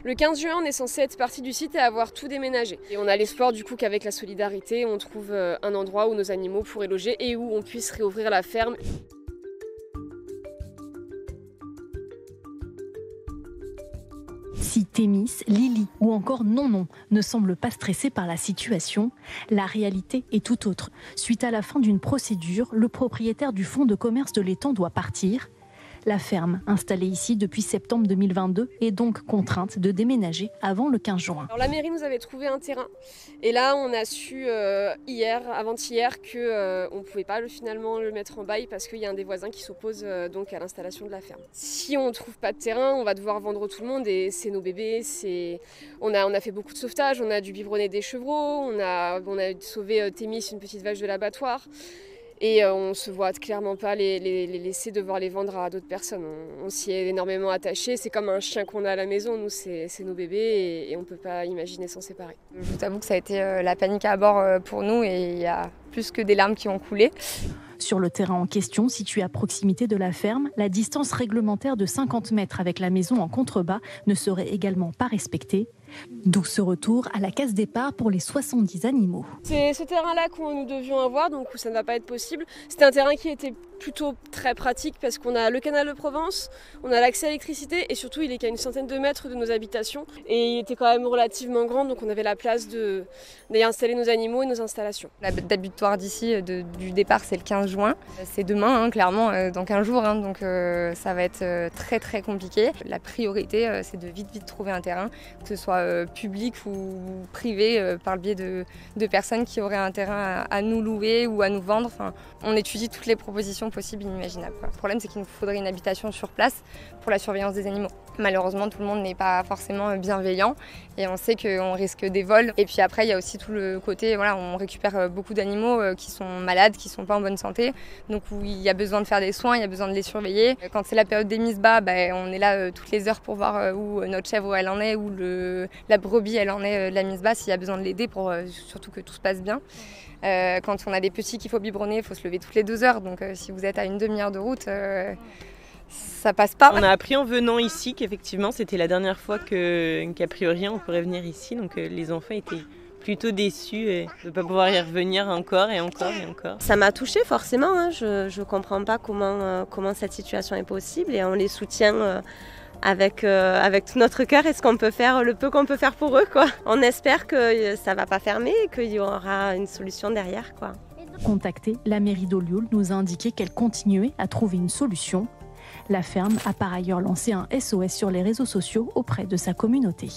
Le 15 juin, on est censé être parti du site et avoir tout déménagé. Et on a l'espoir du coup qu'avec la solidarité, on trouve un endroit où nos animaux pourraient loger et où on puisse réouvrir la ferme. Si Thémis, Lily ou encore Nonon ne semblent pas stressés par la situation, la réalité est tout autre. Suite à la fin d'une procédure, le propriétaire du fonds de commerce de l'étang doit partir. La ferme, installée ici depuis septembre 2022, est donc contrainte de déménager avant le 15 juin. Alors la mairie nous avait trouvé un terrain et là on a su avant-hier qu'on ne pouvait pas finalement le mettre en bail parce qu'il y a un des voisins qui s'oppose donc à l'installation de la ferme. Si on ne trouve pas de terrain, on va devoir vendre tout le monde et c'est nos bébés. On a fait beaucoup de sauvetage, on a dû biberonner des chevreaux, on a sauvé Thémis, une petite vache de l'abattoir. Et on ne se voit clairement pas les laisser devoir les vendre à d'autres personnes. On s'y est énormément attaché. C'est comme un chien qu'on a à la maison. Nous, c'est nos bébés et on ne peut pas imaginer s'en séparer. Je vous avoue que ça a été la panique à bord pour nous et il y a plus que des larmes qui ont coulé. Sur le terrain en question, situé à proximité de la ferme, la distance réglementaire de 50 mètres avec la maison en contrebas ne serait également pas respectée. D'où ce retour à la case départ pour les 70 animaux. C'est ce terrain-là que nous devions avoir, donc ça ne va pas être possible. C'était un terrain qui était plutôt très pratique parce qu'on a le canal de Provence, on a l'accès à l'électricité et surtout il est qu'à une centaine de mètres de nos habitations. Et il était quand même relativement grand, donc on avait la place d'aller installer nos animaux et nos installations. La date d'abattoir d'ici, du départ, c'est le 15 juin. C'est demain, clairement, dans 15 jours, donc ça va être très très compliqué. La priorité, c'est de vite trouver un terrain, que ce soit public ou privé, par le biais de personnes qui auraient un terrain à nous louer ou à nous vendre. Enfin, on étudie toutes les propositions possibles et inimaginables. Le problème, c'est qu'il nous faudrait une habitation sur place pour la surveillance des animaux. Malheureusement, tout le monde n'est pas forcément bienveillant et on sait qu'on risque des vols. Et puis après, il y a aussi tout le côté, voilà, on récupère beaucoup d'animaux qui sont malades, qui ne sont pas en bonne santé, donc où il y a besoin de faire des soins, il y a besoin de les surveiller. Quand c'est la période des mises bas, on est là toutes les heures pour voir où notre chèvre elle en est, où la brebis elle en est de la mise bas, s'il y a besoin de l'aider pour surtout que tout se passe bien. Quand on a des petits qu'il faut biberonner, il faut se lever toutes les 2 heures, donc si vous êtes à une demi-heure de route, ça passe pas. On a appris en venant ici qu'effectivement c'était la dernière fois qu'a priori on pourrait venir ici, donc les enfants étaient plutôt déçus de ne pas pouvoir y revenir encore et encore et encore. Ça m'a touchée forcément, hein. Je ne comprends pas comment cette situation est possible et on les soutient avec tout notre cœur et ce qu'on peut faire, le peu qu'on peut faire pour eux, quoi. On espère que ça ne va pas fermer et qu'il y aura une solution derrière, quoi. Contactée, la mairie d'Olioul nous a indiqué qu'elle continuait à trouver une solution. La ferme a par ailleurs lancé un SOS sur les réseaux sociaux auprès de sa communauté.